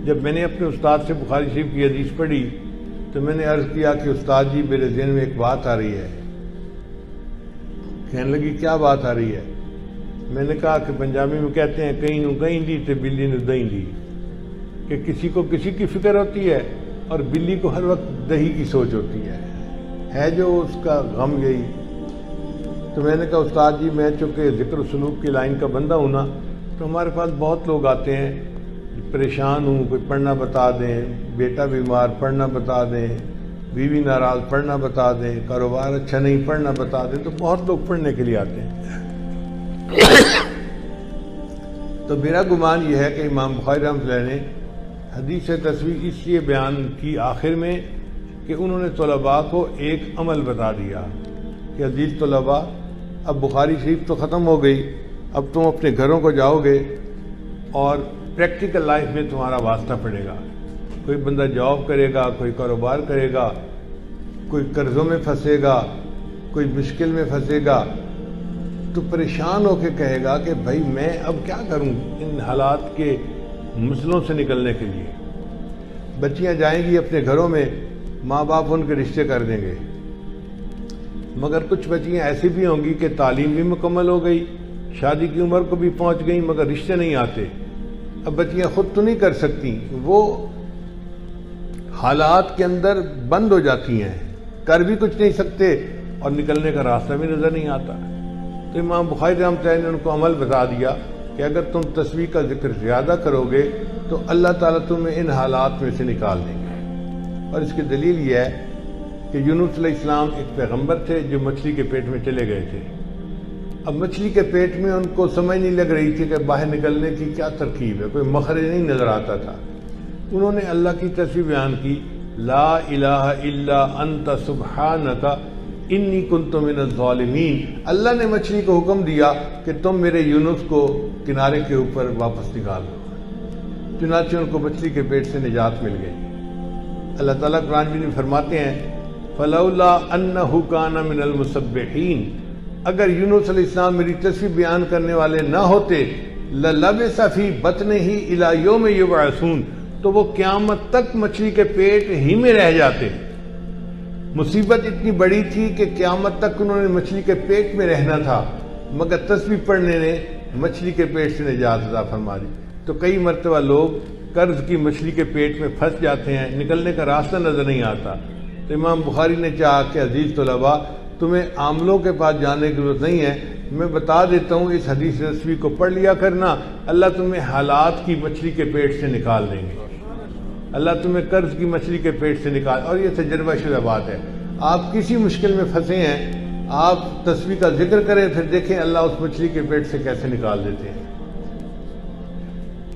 جب میں نے اپنے استاد سے بخاری شریف کی حدیث پڑھی تو میں نے عرض کیا کہ استاد جی میرے ذہن میں ایک بات آ رہی ہے۔ کہنے لگی کیا بات آ رہی ہے؟ میں نے کہا کہ پنجابی میں کہتے ہیں کہیں نو کہیں دی تے بلی نو دہیں دی، کہ کسی کو کسی کی فکر ہوتی ہے اور بلی کو ہر وقت دہی کی سوچ ہوتی ہے جو اس کا غم یہی۔ تو میں نے کہا استاد جی میں چونکہ ذکر و سلوک کی لائن کا بندہ ہوں نا، تو ہمارے پاس بہت لوگ آتے ہیں پریشان ہوں، کوئی پڑھنا بتا دیں، بیٹا بیمار پڑھنا بتا دیں، بیوی ناراض پڑھنا بتا دیں، کاروبار اچھا نہیں پڑھنا بتا دیں، تو بہت لوگ پڑھنے کے لیے آتے ہیں۔ تو میرا گمان یہ ہے کہ امام بخاری رحمۃ اللہ علیہ نے حدیث تصویر اس لیے بیان کی آخر میں کہ انہوں نے طلباء کو ایک عمل بتا دیا کہ عزیز طلباء اب بخاری شریف تو ختم ہو گئی، اب تم اپنے گھروں کو جاؤ گے اور پریکٹیکل لائف میں تمہارا واسطہ پڑے گا۔ کوئی بندہ جاب کرے گا، کوئی کاروبار کرے گا، کوئی قرضوں میں پھنسے گا، کوئی مشکل میں پھنسے گا، تو پریشان ہو کے کہے گا کہ بھائی میں اب کیا کروں ان حالات کے مسئلوں سے نکلنے کے لیے۔ بچیاں جائیں گی اپنے گھروں میں، ماں باپ ان کے رشتے کر دیں گے، مگر کچھ بچیاں ایسی بھی ہوں گی کہ تعلیم بھی مکمل ہو گئی، شادی کی عمر کو بھی پہنچ گئی، مگر رشتے نہیں آتے۔ اب بچیاں خود تو نہیں کر سکتی، وہ حالات کے اندر بند ہو جاتی ہیں، کر بھی کچھ نہیں سکتے اور نکلنے کا راستہ بھی نظر نہیں آتا۔ تو امام بخاری رحمۃ اللہ نے ان کو عمل بتا دیا کہ اگر تم تسبیح کا ذکر زیادہ کرو گے تو اللہ تعالیٰ تمہیں ان حالات میں سے نکال دیں گے۔ اور اس کی دلیل یہ ہے کہ یونس علیہ السلام ایک پیغمبر تھے جو مچھلی کے پیٹ میں چلے گئے تھے۔ اب مچھلی کے پیٹ میں ان کو سمجھ نہیں لگ رہی تھی کہ باہر نکلنے کی کیا ترکیب ہے، کوئی مخرج نہیں نظر آتا تھا۔ انہوں نے اللہ کی تسبیح بیان کی، لا الہ الا انت سبحانک انی کنت من الظالمین۔ اللہ نے مچھلی کو حکم دیا کہ تم میرے یونس کو کنارے کے اوپر واپس نکال دو، چنانچہ ان کو مچھلی کے پیٹ سے نجات مل گئی۔ اللہ تعالیٰ قرآن میں فرماتے ہیں فلولا انہ کان من المسبحین، اگر یونس علیہ السلام میری تسبیح بیان کرنے والے نہ ہوتے للبث فی بطنہ الی یوم یبعثون، تو وہ قیامت تک مچھلی کے پیٹ ہی میں رہ جاتے۔ مصیبت اتنی بڑی تھی کہ قیامت تک انہوں نے مچھلی کے پیٹ میں رہنا تھا، مگر تسبیح پڑھنے نے مچھلی کے پیٹ سے نجات عطا فرما دی۔ تو کئی مرتبہ لوگ قرض کی مچھلی کے پیٹ میں پھنس جاتے ہیں، نکلنے کا راستہ نظر نہیں آتا۔ تو امام بخاری نے چاہا کہ عزیز طلباء تمہیں عاملوں کے پاس جانے کی ضرورت نہیں ہے، میں بتا دیتا ہوں اس حدیث تصویر کو پڑھ لیا کرنا، اللہ تمہیں حالات کی مچھلی کے پیٹ سے نکال دیں گے، اللہ تمہیں قرض کی مچھلی کے پیٹ سے نکال۔ اور یہ تجربہ شدہ بات ہے، آپ کسی مشکل میں پھنسے ہیں، آپ تصویر کا ذکر کریں، پھر دیکھیں اللہ اس مچھلی کے پیٹ سے کیسے نکال دیتے ہیں۔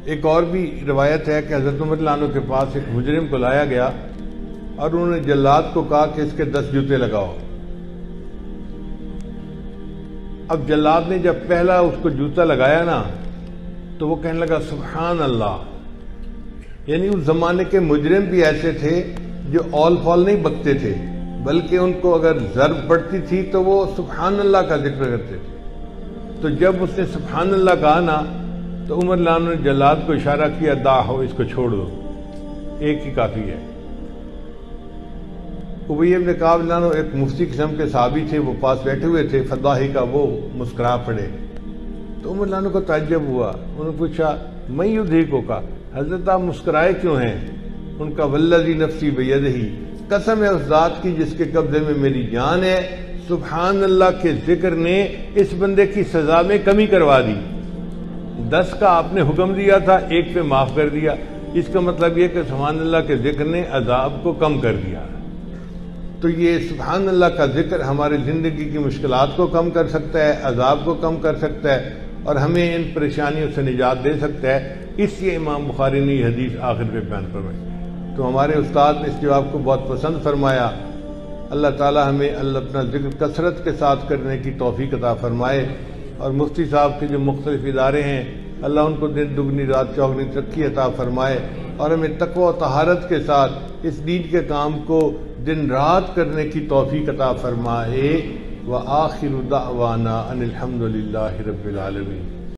ایک اور بھی روایت ہے کہ حضرت عمر رضی اللہ عنہ کے پاس ایک مجرم کو لایا گیا اور انہوں نے جلاد کو کہا کہ اس کے 10 جوتے لگاؤ۔ اب جلاد نے جب پہلا اس کو جوتا لگایا نا تو وہ کہنے لگا سبحان اللہ، یعنی اس زمانے کے مجرم بھی ایسے تھے جو اول فال نہیں بکتے تھے، بلکہ ان کو اگر ضرب پڑتی تھی تو وہ سبحان اللہ کا ذکر کرتے تھے۔ تو جب اس نے سبحان اللہ کہا نا تو عمر رضی اللہ عنہ نے جلاد کو اشارہ کیا، دا ہو اس کو چھوڑ دو، ایک ہی کافی ہے۔ ابی بن کعب رضی اللہ عنہ ایک مفتی قسم کے صحابی تھے، وہ پاس بیٹھے ہوئے تھے، فضاحی کا وہ مسکرا پڑے۔ تو عمر رضی اللہ عنہ کو تعجب ہوا، انہوں نے پوچھا میں یضحکو کا، حضرت آپ مسکرائے کیوں ہیں؟ ان کا والذی نفسی بیدہ، قسم ہے اس ذات کی جس کے قبضے میں میری جان ہے، سبحان اللہ کے ذکر نے اس بندے کی سزا میں کمی کروا دی۔ 10 کا آپ نے حکم دیا تھا، 1 پہ معاف کر دیا، اس کا مطلب یہ کہ سبحان اللہ کے ذکر نے عذاب کو کم کر دیا۔ تو یہ سبحان اللہ کا ذکر ہماری زندگی کی مشکلات کو کم کر سکتا ہے، عذاب کو کم کر سکتا ہے اور ہمیں ان پریشانیوں سے نجات دے سکتا ہے۔ اس لیے امام بخاری نے یہ حدیث آخر پہ بیان فرمائی۔ تو ہمارے استاد نے اس جواب کو بہت پسند فرمایا۔ اللہ تعالی ہمیں اللہ اپنا ذکر کثرت کے ساتھ کرنے کی توفیق عطا فرمائے، اور مفتی صاحب کے جو مختلف ادارے ہیں اللہ ان کو دن دگنی رات چوگنی ترقی عطا فرمائے، اور ہمیں تقوی و طہارت کے ساتھ اس دین کے کام کو دن رات کرنے کی توفیق عطا فرمائے۔ وآخر دعوانا ان الحمد للہ رب العالمین۔